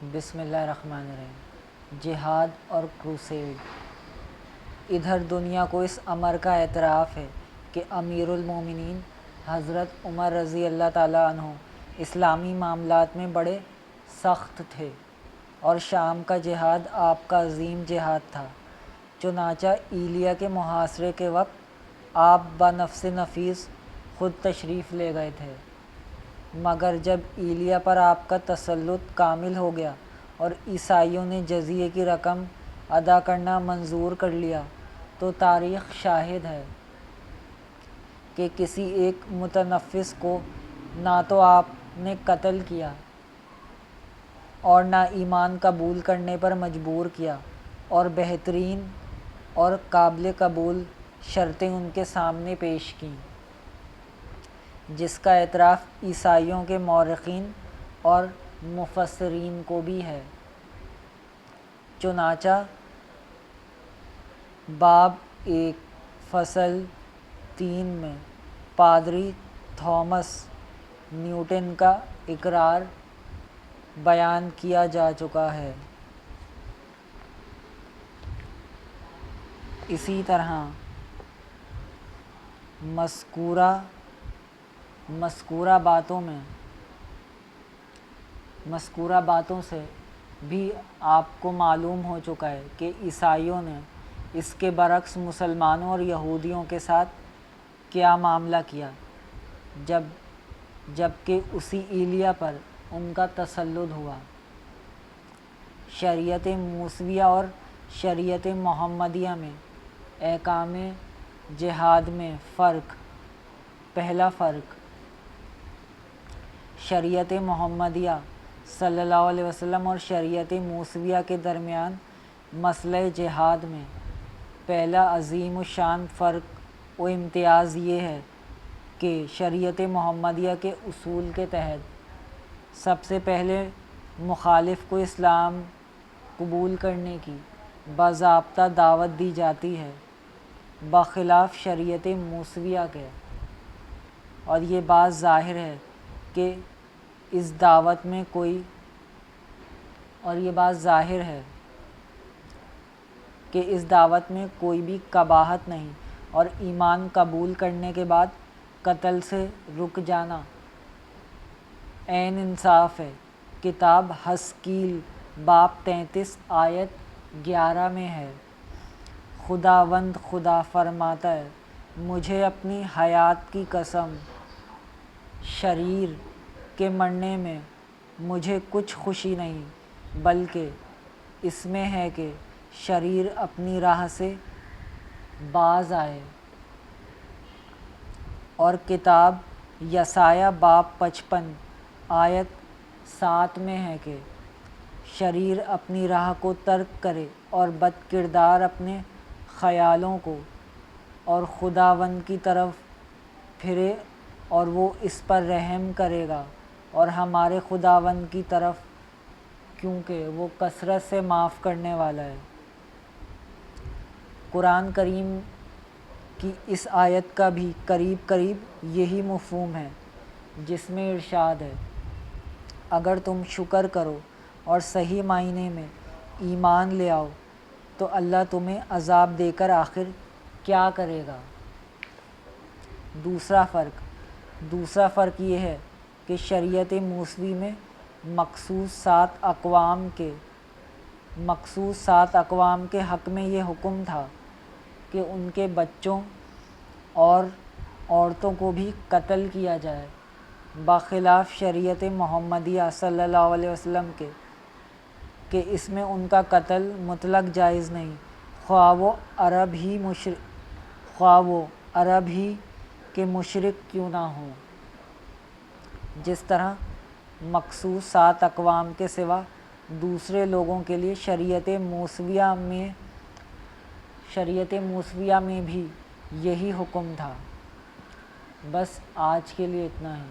بسم اللہ الرحمن الرحیم۔ جہاد اور کروسیڈ۔ ادھر دنیا کو اس امر کا اعتراف ہے کہ امیر المومنین حضرت عمر رضی اللہ تعالیٰ عنہ اسلامی معاملات میں بڑے سخت تھے اور شام کا جہاد آپ کا عظیم جہاد تھا۔ چنانچہ ایلیا کے محاصرے کے وقت آپ بنفس نفیس خود تشریف لے گئے تھے، مگر جب ایلیا پر آپ کا تسلط کامل ہو گیا اور عیسائیوں نے جزیے کی رقم ادا کرنا منظور کر لیا تو تاریخ شاہد ہے کہ کسی ایک متنفس کو نہ تو آپ نے قتل کیا اور نہ ایمان قبول کرنے پر مجبور کیا، اور بہترین اور قابل قبول شرطیں ان کے سامنے پیش کیں، جس کا اعتراف عیسائیوں کے مورخین اور مفسرین کو بھی ہے۔ چنانچہ باب 1 فصل 3 میں پادری تھامس نیوٹن کا اقرار بیان کیا جا چکا ہے۔ اسی طرح مذکورہ باتوں سے بھی آپ کو معلوم ہو چکا ہے کہ عیسائیوں نے اس کے برعکس مسلمانوں اور یہودیوں کے ساتھ کیا معاملہ کیا، جب کہ اسی ایلیا پر ان کا تسلط ہوا۔ شریعت موسویہ اور شریعت محمدیہ میں احکام جہاد میں فرق۔ پہلا فرق، شریعت محمدیہ صلی اللہ علیہ وسلم اور شریعت موسویہ کے درمیان مسئلہ جہاد میں پہلا عظیم الشان فرق و امتیاز یہ ہے کہ شریعت محمدیہ کے اصول کے تحت سب سے پہلے مخالف کو اسلام قبول کرنے کی باضابطہ دعوت دی جاتی ہے، بخلاف شریعت موسویہ کے، اور یہ بات ظاہر ہے کہ اس دعوت میں کوئی بھی قباحت نہیں، اور ایمان قبول کرنے کے بعد قتل سے رک جانا عین انصاف ہے۔ کتاب حزقیل باب 33 آیت 11 میں ہے، خداوند خدا فرماتا ہے، مجھے اپنی حیات کی قسم، شریر کے مرنے میں مجھے کچھ خوشی نہیں، بلکہ اس میں ہے کہ شریر اپنی راہ سے باز آئے۔ اور کتاب یسایہ باب 55 آیت 7 میں ہے کہ شریر اپنی راہ کو ترک کرے اور بد کردار اپنے خیالوں کو اور خداوند کی طرف پھرے، اور وہ اس پر رحم کرے گا، اور ہمارے خداوند کی طرف، کیونکہ وہ کثرت سے معاف کرنے والا ہے۔ قرآن کریم کی اس آیت کا بھی قریب یہی مفہوم ہے، جس میں ارشاد ہے، اگر تم شکر کرو اور صحیح معنی میں ایمان لے آؤ تو اللہ تمہیں عذاب دے کر آخر کیا کرے گا۔ دوسرا فرق یہ ہے کہ شریعت موسوی میں مخصوص 7 اقوام کے حق میں یہ حکم تھا کہ ان کے بچوں اور عورتوں کو بھی قتل کیا جائے، بخلاف شریعت محمدیہ صلی اللہ علیہ وسلم کے کہ اس میں ان کا قتل مطلق جائز نہیں، خواہ وہ عرب ہی کے مشرک کیوں نہ ہوں۔ جس طرح مخصوص 7 اقوام کے سوا دوسرے لوگوں کے لیے شریعت موسویہ میں بھی یہی حکم تھا۔ بس آج کے لیے اتنا ہی۔